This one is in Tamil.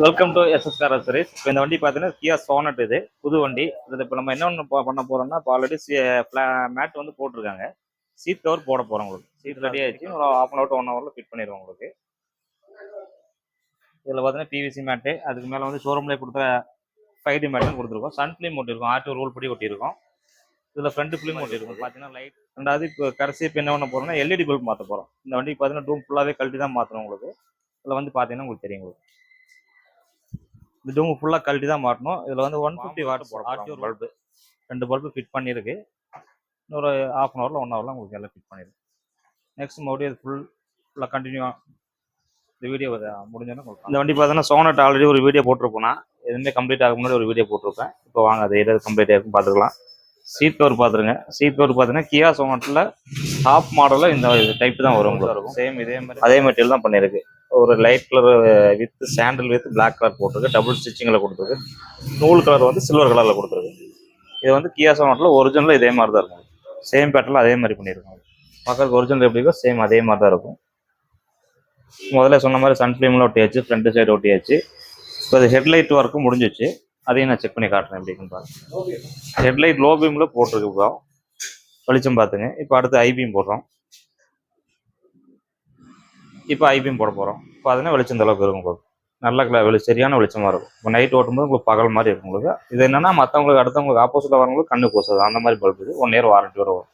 Welcome to SSR service. இப்போ இந்த வண்டி பார்த்தீங்கன்னா கியா சோனட். இது புது வண்டி. இதில் இப்போ நம்ம என்ன ஒன்று பண்ண போகிறோம்னா, இப்போ ஆல்ரெடி மேட் வந்து போட்டிருக்காங்க. சீட் கவர் போட போகிறோம். உங்களுக்கு சீட் ரெடி ஆகிடுச்சு. ஒரு ½ அன் ஹவர் டு 1 ஹவரில் ஃபிட் பண்ணிடுவோம் உங்களுக்கு. இதில் பார்த்தீங்கன்னா பிவிசி மேட்டு, அதுக்கு மேலே வந்து ஷோரூம்லேயே கொடுத்த 5D மேட்டும் கொடுத்துருக்கோம். சன் ஃபிலிம் ஒட்டியிருக்கோம், ஆர்டிஓ ரூல் படி ஒட்டியிருக்கோம். இதில் ஃப்ரண்ட் ஃபிலிம் ஒட்டியிருக்கும். பார்த்தீங்கன்னா லைட். ரெண்டாவது இப்போ கடைசி இப்போ என்ன பண்ண போகிறோம்னா எல்இடி பல்ப் மாற்ற போகிறோம். இந்த வண்டிக்கு பார்த்தீங்கன்னா டூம் ஃபுல்லாகவே கழட்டி தான் மாற்றணும் உங்களுக்கு. இதில் வந்து பார்த்தீங்கன்னா உங்களுக்கு தெரியும். உங்களுக்கு இந்த டூம் ஃபுல்லாக கழட்டி தான் மாட்டணும். இதில் வந்து 150 what RTO bulb 2 bulb fit பண்ணியிருக்கு. இன்னொரு ½ அன் ஹவரில் 1 ஹவரில் உங்களுக்கு எல்லாம் ஃபிட் பண்ணியிருக்கு. நெக்ஸ்ட் மறுபடியும் அது ஃபுல்லாக கண்டினியூவாக இந்த வீடியோ முடிஞ்சோன்னா இந்த வண்டி பார்த்தீங்கன்னா சோனட் ஆல்ரெடி ஒரு வீடியோ போட்டிருப்போம்னா, எதுவுமே கம்ப்ளீட் ஆக முன்னாடி ஒரு வீடியோ போட்டிருப்பேன். இப்போ வாங்க அது எதாவது கம்ப்ளீட் ஆகிருக்கும் பார்த்துக்கலாம். சீட் கவர் பார்த்துருங்க. சீட் கவர் பார்த்தீங்கன்னா கியா சோனட்டில் டாப் மாடலில் இந்த டைப் தான் வரும். சேம் அதே மெட்டீரியல் தான் பண்ணியிருக்கு. ஒரு லைட் கலர் வித் சாண்டில் வித் பிளாக் கலர் போட்டிருக்கு. டபுள் ஸ்டிச்சிங்கில் கொடுத்துருக்கு. நூல் கலர் வந்து சில்வர் கலரில் கொடுத்துருக்கு. இது வந்து கியா சோனட்டில் ஒரிஜினல் இதே மாதிரி தான் இருக்கும். சேம் பேட்டர்ல அதே மாதிரி பண்ணியிருக்கோம். பார்க்கறதுக்கு ஒரிஜினல் எப்படி இருக்கோ சேம் அதே மாதிரி தான் இருக்கும். முதல்ல சொன்ன மாதிரி சன் ஃபிலிமில் ஒட்டியாச்சு, ஃப்ரண்ட் சைடு ஒட்டியாச்சு. இப்போ அது ஹெட்லைட் ஒர்க்கும் முடிஞ்சிச்சு. அதையும் நான் செக் பண்ணி காட்டுறேன் எப்படின்னு பாருங்க. ஹெட்லைட் லோ பீமில் போட்டிருக்கு. இப்போ வெளிச்சம் பார்த்துங்க. இப்போ அடுத்து ஐபீம் போடுறோம். இப்போ ஐபீம் போட போகிறோம். இப்போ அதுனா வெளிச்சம் இந்த அளவுக்கு இருக்கும். உங்களுக்கு நல்ல சரியான வெளிச்சமாக இருக்கும். இப்போ நைட் ஓட்டும்போது உங்களுக்கு பகல் மாதிரி இருக்கும். உங்களுக்கு இது என்னன்னா மற்றவங்களுக்கு அடுத்தவங்களுக்கு ஆப்போசிட்டில் வரவங்களுக்கு கண்ணு கூசாது. அந்த மாதிரி பல்ப் இது 1 இயர் வாரண்ட்டியோட வரும்.